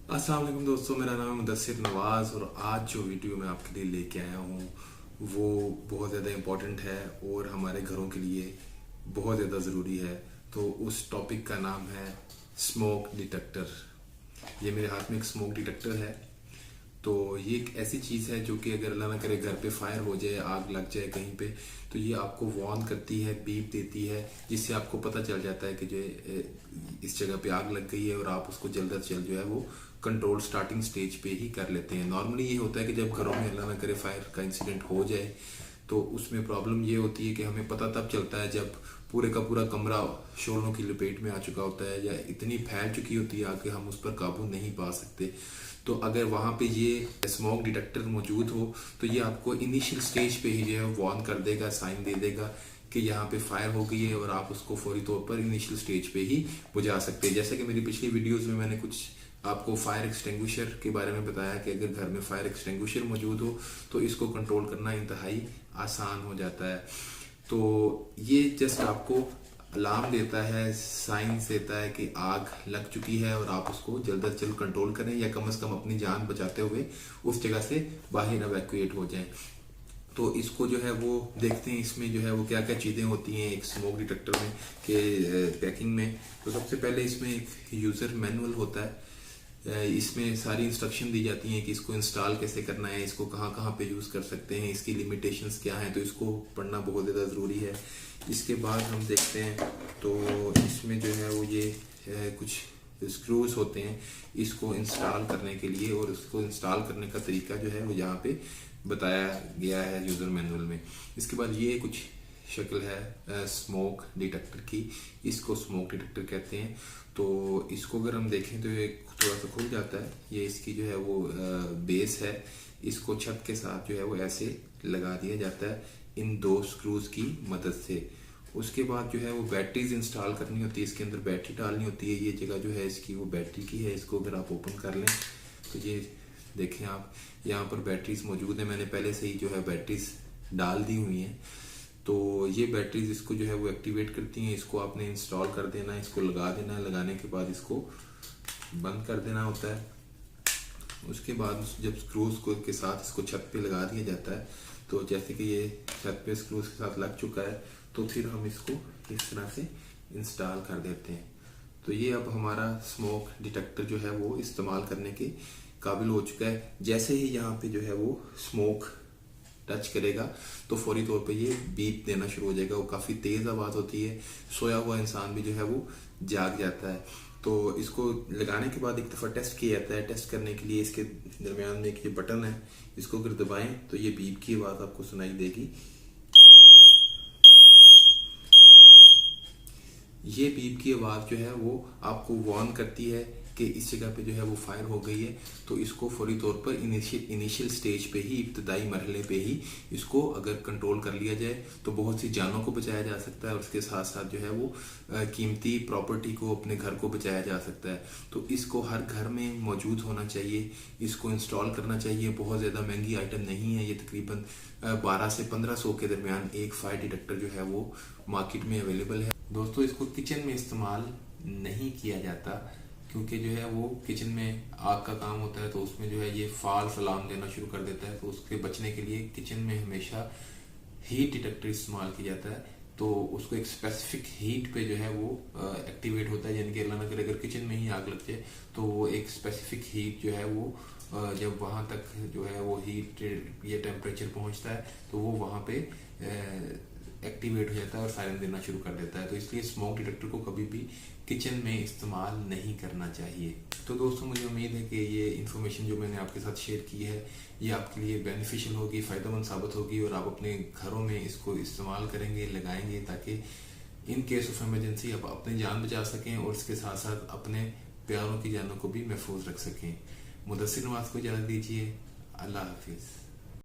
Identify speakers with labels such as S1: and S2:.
S1: अस्सलाम वालेकुम दोस्तों, मेरा नाम है मुदस्सिर नवाज़ और आज जो वीडियो मैं आपके लिए लेके आया हूँ वो बहुत ज़्यादा इम्पोर्टेंट है और हमारे घरों के लिए बहुत ज़्यादा ज़रूरी है। तो उस टॉपिक का नाम है स्मोक डिटेक्टर। ये मेरे हाथ में एक स्मोक डिटेक्टर है। तो ये एक ऐसी चीज़ है जो कि अगर अल्लाह ना करे घर पे फायर हो जाए, आग लग जाए कहीं पे, तो ये आपको वार्न करती है, बीप देती है, जिससे आपको पता चल जाता है कि जो इस जगह पे आग लग गई है और आप उसको जल्द अज जल्द जो है वो कंट्रोल स्टार्टिंग स्टेज पे ही कर लेते हैं। नॉर्मली ये होता है कि जब घरों में अल्लाह ना करे फायर का इंसिडेंट हो जाए तो उसमें प्रॉब्लम ये होती है कि हमें पता तब चलता है जब पूरे का पूरा कमरा शोलों की लपेट में आ चुका होता है या इतनी फैल चुकी होती है आग कि हम उस पर काबू नहीं पा सकते। तो अगर वहाँ पे ये स्मोक डिटेक्टर मौजूद हो तो ये आपको इनिशियल स्टेज पे ही जो है वार्न कर देगा, साइन दे देगा कि यहाँ पे फायर हो गई है और आप उसको फौरी तौर पर इनिशियल स्टेज पे ही बुझा सकते हैं। जैसे कि मेरी पिछली वीडियोस में मैंने कुछ आपको फायर एक्सटिंग्विशर के बारे में बताया कि अगर घर में फायर एक्सटिंग्विशर मौजूद हो तो इसको कंट्रोल करना इंतहाई आसान हो जाता है। तो ये जस्ट आपको अलार्म देता है, साइंस देता है कि आग लग चुकी है और आप उसको जल्द अज जल्द कंट्रोल करें या कम से कम अपनी जान बचाते हुए उस जगह से बाहर एवैक्यूएट हो जाएं। तो इसको जो है वो देखते हैं इसमें जो है वो क्या क्या चीज़ें होती हैं एक स्मोक डिटेक्टर में के पैकिंग में। तो सबसे पहले इसमें एक यूज़र मैनुअल होता है। इसमें सारी इंस्ट्रक्शन दी जाती हैं कि इसको इंस्टॉल कैसे करना है, इसको कहाँ कहाँ पे यूज़ कर सकते हैं, इसकी लिमिटेशंस क्या हैं, तो इसको पढ़ना बहुत ज़्यादा ज़रूरी है। इसके बाद हम देखते हैं तो इसमें जो है वो ये कुछ स्क्रूज होते हैं इसको इंस्टॉल करने के लिए, और उसको इंस्टॉल करने का तरीका जो है वो यहाँ पे बताया गया है यूज़र मैनुअल में। इसके बाद ये कुछ शक्ल है स्मोक डिटेक्टर की, इसको स्मोक डिटेक्टर कहते हैं। तो इसको अगर हम देखें तो ये थोड़ा सा खुल जाता है। ये इसकी जो है वो बेस है, इसको छत के साथ जो है वो ऐसे लगा दिया जाता है इन दो स्क्रूज की मदद से। उसके बाद जो है वो बैटरीज इंस्टॉल करनी होती है, इसके अंदर बैटरी डालनी होती है। ये जगह जो है इसकी वो बैटरी की है। इसको अगर आप ओपन कर लें तो ये देखें आप, यहाँ पर बैटरीज मौजूद है। मैंने पहले से ही जो है बैटरीज डाल दी हुई हैं। तो ये बैटरीज इसको जो है वो एक्टिवेट करती हैं। इसको आपने इंस्टॉल कर देना है, इसको लगा देना है, लगाने के बाद इसको बंद कर देना होता है। उसके बाद जब स्क्रूज को के साथ इसको छत पे लगा दिया जाता है, तो जैसे कि ये छत पे स्क्रूज के साथ लग चुका है, तो फिर हम इसको इस तरह से इंस्टॉल कर देते हैं। तो ये अब हमारा स्मोक डिटेक्टर जो है वो इस्तेमाल करने के काबिल हो चुका है। जैसे ही यहाँ पे जो है वो स्मोक टच करेगा तो फौरी तौर पे ये बीप देना शुरू हो जाएगा। वो काफ़ी तेज़ आवाज़ होती है, सोया हुआ इंसान भी जो है वो जाग जाता है। तो इसको लगाने के बाद एक दफ़ा टेस्ट किया जाता है। टेस्ट करने के लिए इसके दरमियान में एक ये बटन है, इसको अगर दबाएं तो ये बीप की आवाज़ आपको सुनाई देगी। ये बीप की आवाज़ जो है वो आपको वार्न करती है कि इस जगह पे जो है वो फायर हो गई है। तो इसको फौरी तौर पर इनिशियल स्टेज पे ही, इब्तदाई मरहले पे ही इसको अगर कंट्रोल कर लिया जाए तो बहुत सी जानों को बचाया जा सकता है और उसके साथ साथ जो है वो कीमती प्रॉपर्टी को, अपने घर को बचाया जा सकता है। तो इसको हर घर में मौजूद होना चाहिए, इसको इंस्टॉल करना चाहिए। बहुत ज़्यादा महंगी आइटम नहीं है ये, तकरीबन 12 से 1500 के दरमियान एक फायर डिटेक्टर जो है वो मार्केट में अवेलेबल है। दोस्तों इसको किचन में इस्तेमाल नहीं किया जाता क्योंकि जो है वो किचन में आग का काम होता है, तो उसमें जो है ये फाल्स अलार्म देना शुरू कर देता है। तो उसके बचने के लिए किचन में हमेशा हीट डिटेक्टर इस्तेमाल किया जाता है। तो उसको एक स्पेसिफिक हीट पे जो है वो एक्टिवेट होता है, यानी कि अल्लाह ना करे अगर किचन में ही आग लग जाए तो वो एक स्पेसिफिक हीट जो है वो जब वहाँ तक जो है वो हीट ये टेम्परेचर पहुँचता है तो वो वहाँ पे एक्टिवेट हो जाता है और सायरन देना शुरू कर देता है। तो इसलिए स्मोक डिटेक्टर को कभी भी किचन में इस्तेमाल नहीं करना चाहिए। तो दोस्तों मुझे उम्मीद है कि ये इन्फॉर्मेशन जो मैंने आपके साथ शेयर की है ये आपके लिए बेनिफिशियल होगी, फ़ायदेमंद साबित होगी और आप अपने घरों में इसको इस्तेमाल करेंगे, लगाएंगे, ताकि इन केस ऑफ इमरजेंसी आप अपनी जान बचा सकें और इसके साथ साथ अपने प्यारों की जानों को भी महफूज रख सकें। मुदस्सिर नवाज़ को इजाज़त दीजिए। अल्लाह हाफिज़।